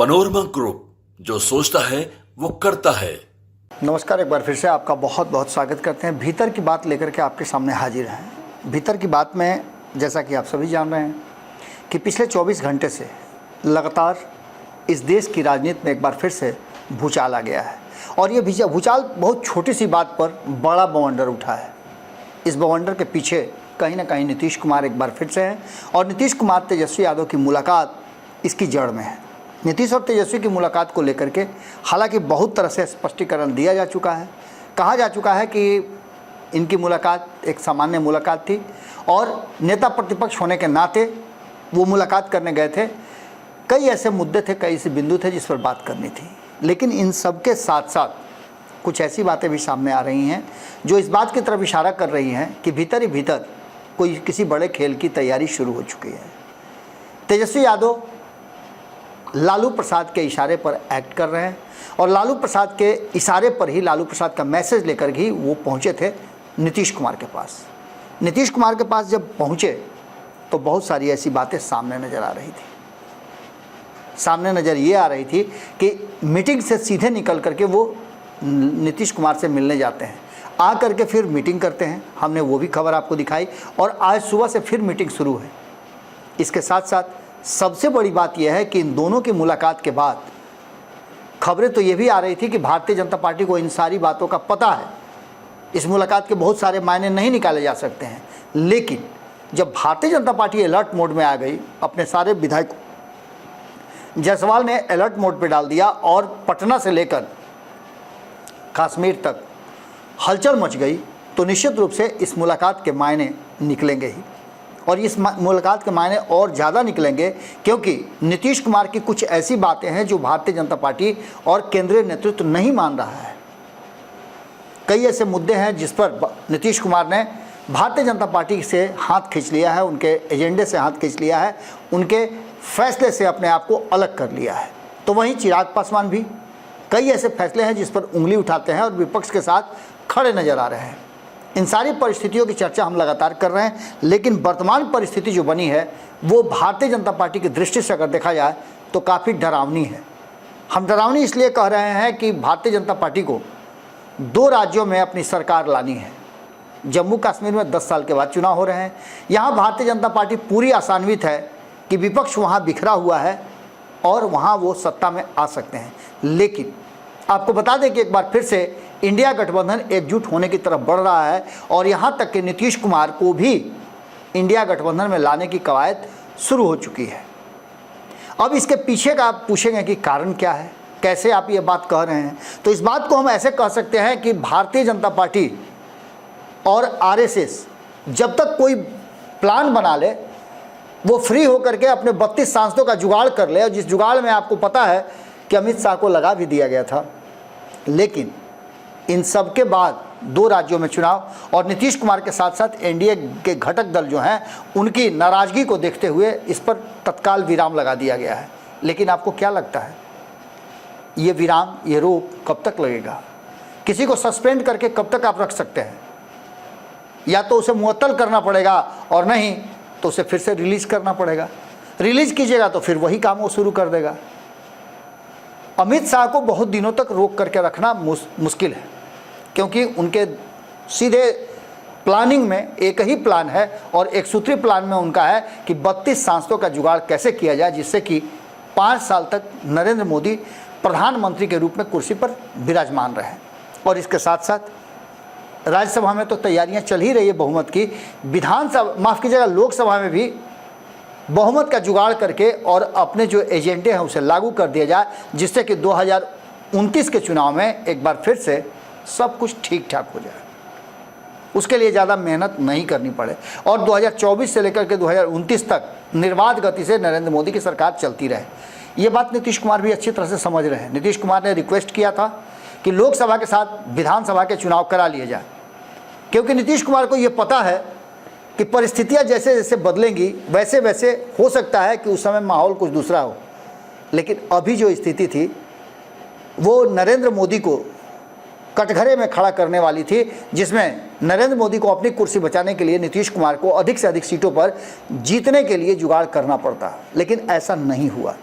Panorama group, जो सोचता है वो करता है। नमस्कार, एक बार फिर से आपका बहुत बहुत स्वागत करते हैं। भीतर की बात लेकर के आपके सामने हाजिर हैं। भीतर की बात में जैसा कि आप सभी जान रहे हैं कि पिछले 24 घंटे से लगातार इस देश की राजनीति में एक बार फिर से भूचाल आ गया है और ये भूचाल बहुत छोटी सी बात पर बड़ा बवंडर उठा है। इस बवंडर के पीछे कहीं ना कहीं नीतीश कुमार एक बार फिर से हैं और नीतीश कुमार तेजस्वी यादव की मुलाकात इसकी जड़ में है। नीतीश और तेजस्वी की मुलाकात को लेकर के हालांकि बहुत तरह से स्पष्टीकरण दिया जा चुका है। कहा जा चुका है कि इनकी मुलाकात एक सामान्य मुलाकात थी और नेता प्रतिपक्ष होने के नाते वो मुलाकात करने गए थे। कई ऐसे मुद्दे थे, कई ऐसे बिंदु थे जिस पर बात करनी थी, लेकिन इन सब के साथ साथ कुछ ऐसी बातें भी सामने आ रही हैं जो इस बात की तरफ इशारा कर रही हैं कि भीतर ही भीतर कोई किसी बड़े खेल की तैयारी शुरू हो चुकी है। तेजस्वी यादव लालू प्रसाद के इशारे पर एक्ट कर रहे हैं और लालू प्रसाद के इशारे पर ही, लालू प्रसाद का मैसेज लेकर ही वो पहुंचे थे नीतीश कुमार के पास। नीतीश कुमार के पास जब पहुंचे तो बहुत सारी ऐसी बातें सामने नज़र आ रही थी। सामने नज़र ये आ रही थी कि मीटिंग से सीधे निकल करके वो नीतीश कुमार से मिलने जाते हैं, आ करके फिर मीटिंग करते हैं। हमने वो भी खबर आपको दिखाई और आज सुबह से फिर मीटिंग शुरू है। इसके साथ साथ सबसे बड़ी बात यह है कि इन दोनों की मुलाकात के बाद खबरें तो ये भी आ रही थी कि भारतीय जनता पार्टी को इन सारी बातों का पता है। इस मुलाकात के बहुत सारे मायने नहीं निकाले जा सकते हैं, लेकिन जब Bharatiya Janata party alert mode में आ गई, अपने सारे विधायकों जायसवाल ने अलर्ट मोड पर डाल दिया और पटना से लेकर कश्मीर तक हलचल मच गई, तो निश्चित रूप से इस मुलाकात के मायने निकलेंगे ही और इस मुलाकात के मायने और ज़्यादा निकलेंगे क्योंकि नीतीश कुमार की कुछ ऐसी बातें हैं जो भारतीय जनता पार्टी और केंद्रीय नेतृत्व नहीं मान रहा है। कई ऐसे मुद्दे हैं जिस पर नीतीश कुमार ने भारतीय जनता पार्टी से हाथ खींच लिया है, उनके एजेंडे से हाथ खींच लिया है, उनके फैसले से अपने आप को अलग कर लिया है। तो वहीं चिराग पासवान भी कई ऐसे फैसले हैं जिस पर उंगली उठाते हैं और विपक्ष के साथ खड़े नजर आ रहे हैं। इन सारी परिस्थितियों की चर्चा हम लगातार कर रहे हैं, लेकिन वर्तमान परिस्थिति जो बनी है वो भारतीय जनता पार्टी की दृष्टि से अगर देखा जाए तो काफ़ी डरावनी है। हम डरावनी इसलिए कह रहे हैं कि भारतीय जनता पार्टी को 2 राज्यों में अपनी सरकार लानी है। जम्मू कश्मीर में 10 साल के बाद चुनाव हो रहे हैं। यहाँ भारतीय जनता पार्टी पूरी आशान्वित है कि विपक्ष वहाँ बिखरा हुआ है और वहाँ वो सत्ता में आ सकते हैं। लेकिन आपको बता दें कि एक बार फिर से इंडिया गठबंधन एकजुट होने की तरफ बढ़ रहा है और यहाँ तक कि नीतीश कुमार को भी इंडिया गठबंधन में लाने की कवायद शुरू हो चुकी है। अब इसके पीछे का आप पूछेंगे कि कारण क्या है, कैसे आप ये बात कह रहे हैं, तो इस बात को हम ऐसे कह सकते हैं कि भारतीय जनता पार्टी और आरएसएस जब तक कोई प्लान बना ले, वो फ्री होकर के अपने 32 सांसदों का जुगाड़ कर ले, और जिस जुगाड़ में आपको पता है कि अमित शाह को लगा भी दिया गया था। लेकिन इन सब के बाद 2 राज्यों में चुनाव और नीतीश कुमार के साथ साथ एनडीए के घटक दल जो हैं उनकी नाराज़गी को देखते हुए इस पर तत्काल विराम लगा दिया गया है। लेकिन आपको क्या लगता है, ये विराम, ये रोक कब तक लगेगा? किसी को सस्पेंड करके कब तक आप रख सकते हैं? या तो उसे मुअत्तल करना पड़ेगा और नहीं तो उसे फिर से रिलीज़ करना पड़ेगा। रिलीज़ कीजिएगा तो फिर वही काम वो शुरू कर देगा। अमित शाह को बहुत दिनों तक रोक करके रखना मुश्किल है, क्योंकि उनके सीधे प्लानिंग में एक ही प्लान है और एक सूत्री प्लान में उनका है कि 32 सांसदों का जुगाड़ कैसे किया जाए जिससे कि 5 साल तक नरेंद्र मोदी प्रधानमंत्री के रूप में कुर्सी पर विराजमान रहे। और इसके साथ साथ राज्यसभा में तो तैयारियां चल ही रही है बहुमत की, विधानसभा, माफ़ कीजिएगा, लोकसभा में भी बहुमत का जुगाड़ करके और अपने जो एजेंडे हैं उसे लागू कर दिया जाए जिससे कि 2029 के चुनाव में एक बार फिर से सब कुछ ठीक ठाक हो जाए। उसके लिए ज़्यादा मेहनत नहीं करनी पड़े और 2024 से लेकर के 2029 तक निर्बाध गति से नरेंद्र मोदी की सरकार चलती रहे। ये बात नीतीश कुमार भी अच्छी तरह से समझ रहे हैं। नीतीश कुमार ने रिक्वेस्ट किया था कि लोकसभा के साथ विधानसभा के चुनाव करा लिए जाए, क्योंकि नीतीश कुमार को ये पता है कि परिस्थितियां जैसे जैसे बदलेंगी वैसे वैसे हो सकता है कि उस समय माहौल कुछ दूसरा हो। लेकिन अभी जो स्थिति थी वो नरेंद्र मोदी को कटघरे में खड़ा करने वाली थी, जिसमें नरेंद्र मोदी को अपनी कुर्सी बचाने के लिए नीतीश कुमार को अधिक से अधिक सीटों पर जीतने के लिए जुगाड़ करना पड़ता। लेकिन ऐसा नहीं हुआ।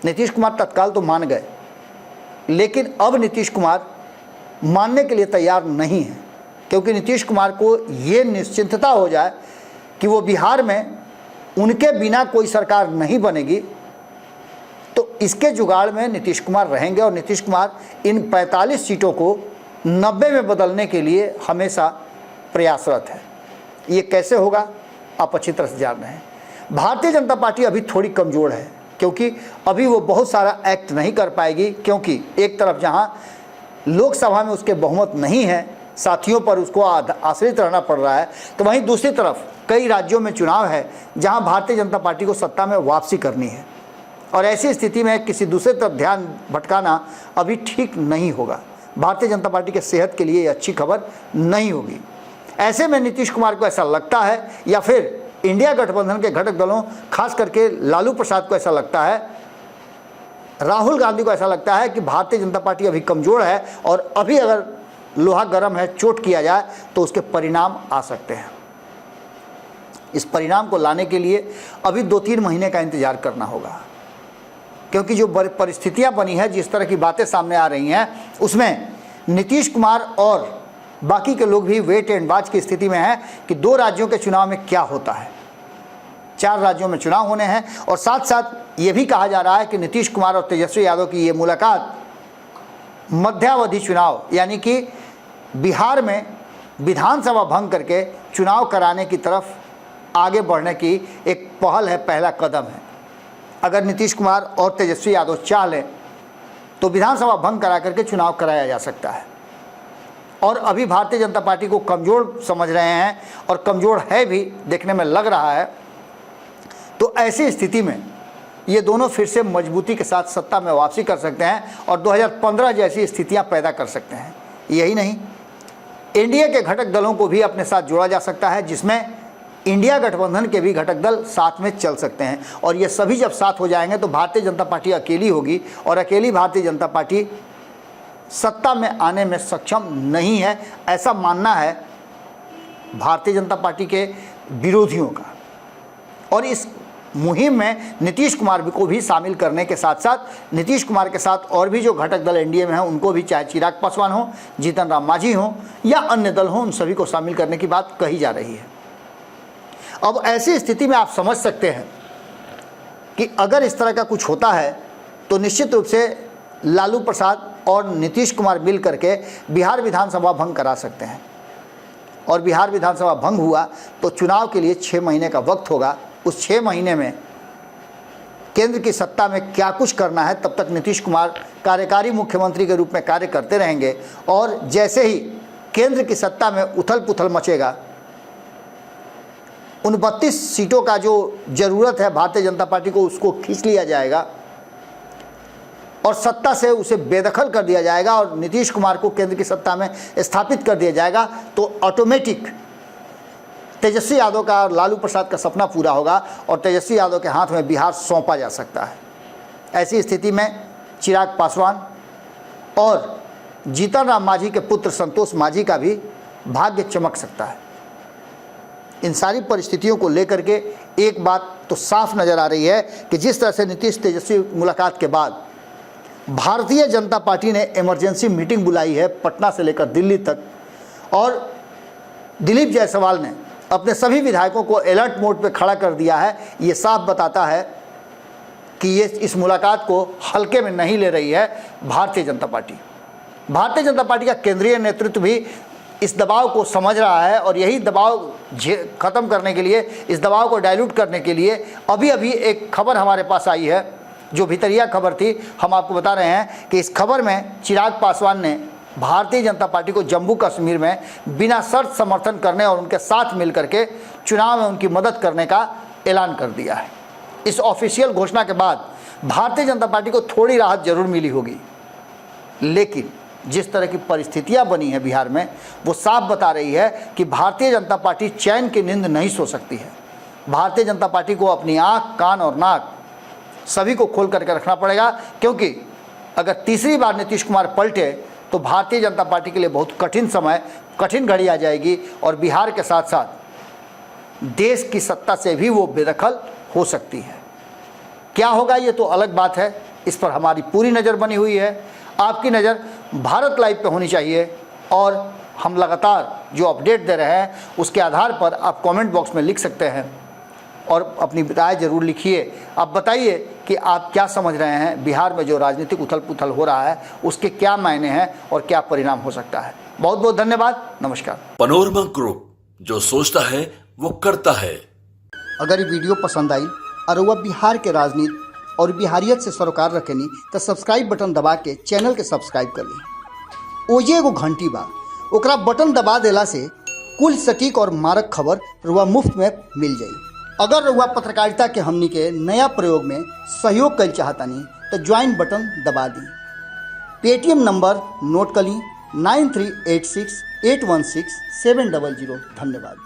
नीतीश कुमार तत्काल तो मान गए, लेकिन अब नीतीश कुमार मानने के लिए तैयार नहीं है, क्योंकि नीतीश कुमार को ये निश्चिंतता हो जाए कि वो बिहार में उनके बिना कोई सरकार नहीं बनेगी, तो इसके जुगाड़ में नीतीश कुमार रहेंगे और नीतीश कुमार इन 45 सीटों को 90 में बदलने के लिए हमेशा प्रयासरत है। ये कैसे होगा आप अच्छी तरह से जान रहे हैं। भारतीय जनता पार्टी अभी थोड़ी कमज़ोर है, क्योंकि अभी वो बहुत सारा एक्ट नहीं कर पाएगी, क्योंकि एक तरफ जहाँ लोकसभा में उसके बहुमत नहीं है, साथियों पर उसको आश्रित रहना पड़ रहा है, तो वहीं दूसरी तरफ कई राज्यों में चुनाव है जहां भारतीय जनता पार्टी को सत्ता में वापसी करनी है, और ऐसी स्थिति में किसी दूसरे तरफ ध्यान भटकाना अभी ठीक नहीं होगा। भारतीय जनता पार्टी के सेहत के लिए ये अच्छी खबर नहीं होगी। ऐसे में नीतीश कुमार को ऐसा लगता है, या फिर इंडिया गठबंधन के घटक दलों खास करके लालू प्रसाद को ऐसा लगता है, राहुल गांधी को ऐसा लगता है कि भारतीय जनता पार्टी अभी कमज़ोर है और अभी अगर लोहा गर्म है, चोट किया जाए तो उसके परिणाम आ सकते हैं। इस परिणाम को लाने के लिए अभी 2-3 महीने का इंतजार करना होगा, क्योंकि जो परिस्थितियां बनी है, जिस तरह की बातें सामने आ रही हैं, उसमें नीतीश कुमार और बाकी के लोग भी वेट एंड वॉच की स्थिति में हैं कि 2 राज्यों के चुनाव में क्या होता है। 4 राज्यों में चुनाव होने हैं, और साथ साथ ये भी कहा जा रहा है कि नीतीश कुमार और तेजस्वी यादव की ये मुलाकात मध्यावधि चुनाव, यानी कि बिहार में विधानसभा भंग करके चुनाव कराने की तरफ आगे बढ़ने की एक पहल है, पहला कदम है। अगर नीतीश कुमार और तेजस्वी यादव चाह लें तो विधानसभा भंग करा करके चुनाव कराया जा सकता है, और अभी भारतीय जनता पार्टी को कमज़ोर समझ रहे हैं, और कमज़ोर है भी, देखने में लग रहा है। तो ऐसी स्थिति में ये दोनों फिर से मजबूती के साथ सत्ता में वापसी कर सकते हैं और 2015 जैसी स्थितियां पैदा कर सकते हैं। यही नहीं, एनडीए के घटक दलों को भी अपने साथ जोड़ा जा सकता है, जिसमें इंडिया गठबंधन के भी घटक दल साथ में चल सकते हैं, और ये सभी जब साथ हो जाएंगे तो भारतीय जनता पार्टी अकेली होगी, और अकेली भारतीय जनता पार्टी सत्ता में आने में सक्षम नहीं है, ऐसा मानना है भारतीय जनता पार्टी के विरोधियों का। और इस मुहिम में नीतीश कुमार को भी शामिल करने के साथ साथ नीतीश कुमार के साथ और भी जो घटक दल एनडीए में हैं उनको भी, चाहे चिराग पासवान हो, जीतन राम मांझी हो या अन्य दल हों, उन सभी को शामिल करने की बात कही जा रही है। अब ऐसी स्थिति में आप समझ सकते हैं कि अगर इस तरह का कुछ होता है तो निश्चित रूप से लालू प्रसाद और नीतीश कुमार मिल करके बिहार विधानसभा भंग करा सकते हैं, और बिहार विधानसभा भंग हुआ तो चुनाव के लिए 6 महीने का वक्त होगा। उस 6 महीने में केंद्र की सत्ता में क्या कुछ करना है, तब तक नीतीश कुमार कार्यकारी मुख्यमंत्री के रूप में कार्य करते रहेंगे, और जैसे ही केंद्र की सत्ता में उथल पुथल मचेगा, उन 32 सीटों का जो ज़रूरत है भारतीय जनता पार्टी को, उसको खींच लिया जाएगा और सत्ता से उसे बेदखल कर दिया जाएगा, और नीतीश कुमार को केंद्र की सत्ता में स्थापित कर दिया जाएगा, तो ऑटोमेटिक तेजस्वी यादव का और लालू प्रसाद का सपना पूरा होगा और तेजस्वी यादव के हाथ में बिहार सौंपा जा सकता है। ऐसी स्थिति में चिराग पासवान और जीतन राम मांझी के पुत्र संतोष मांझी का भी भाग्य चमक सकता है। इन सारी परिस्थितियों को लेकर के एक बात तो साफ नज़र आ रही है कि जिस तरह से नीतीश तेजस्वी मुलाकात के बाद भारतीय जनता पार्टी ने इमरजेंसी मीटिंग बुलाई है पटना से लेकर दिल्ली तक, और दिलीप जायसवाल ने अपने सभी विधायकों को अलर्ट मोड पे खड़ा कर दिया है। ये साफ बताता है कि ये इस मुलाकात को हल्के में नहीं ले रही है भारतीय जनता पार्टी। भारतीय जनता पार्टी का केंद्रीय नेतृत्व भी इस दबाव को समझ रहा है, और यही दबाव ख़त्म करने के लिए, इस दबाव को डाइल्यूट करने के लिए अभी अभी एक खबर हमारे पास आई है, जो भीतरिया खबर थी। हम आपको बता रहे हैं कि इस खबर में चिराग पासवान ने भारतीय जनता पार्टी को जम्मू कश्मीर में बिना शर्त समर्थन करने और उनके साथ मिलकर के चुनाव में उनकी मदद करने का ऐलान कर दिया है। इस ऑफिशियल घोषणा के बाद भारतीय जनता पार्टी को थोड़ी राहत जरूर मिली होगी, लेकिन जिस तरह की परिस्थितियां बनी हैं बिहार में, वो साफ बता रही है कि भारतीय जनता पार्टी चैन की नींद नहीं सो सकती है। भारतीय जनता पार्टी को अपनी आँख, कान और नाक सभी को खोल करके रखना पड़ेगा, क्योंकि अगर तीसरी बार नीतीश कुमार पलटे तो भारतीय जनता पार्टी के लिए बहुत कठिन समय, कठिन घड़ी आ जाएगी, और बिहार के साथ साथ देश की सत्ता से भी वो बेदखल हो सकती है। क्या होगा ये तो अलग बात है, इस पर हमारी पूरी नज़र बनी हुई है। आपकी नज़र भारत लाइव पे होनी चाहिए और हम लगातार जो अपडेट दे रहे हैं उसके आधार पर आप कमेंट बॉक्स में लिख सकते हैं और अपनी राय ज़रूर लिखिए। आप बताइए कि आप क्या समझ रहे हैं, बिहार में जो राजनीतिक उथल पुथल हो रहा है उसके क्या मायने हैं और क्या परिणाम हो सकता है। बहुत बहुत धन्यवाद, नमस्कार। पनोरमा ग्रुप, जो सोचता है वो करता है। अगर ये वीडियो पसंद आई और वह बिहार के राजनीति और बिहारियत से सरोकार रखेनी तो सब्सक्राइब बटन दबा के चैनल के सब्सक्राइब कर ली। ओजे एगो घंटी बा, ओकरा बटन दबा देला से कुल सटीक और मारक खबर रुआ मुफ्त में मिल जाई। अगर रुआ पत्रकारिता के हमनी के नया प्रयोग में सहयोग कर चाहतनी तो ज्वाइन बटन दबा दी। पेटीएम नंबर नोट कर ली 9386816700। धन्यवाद।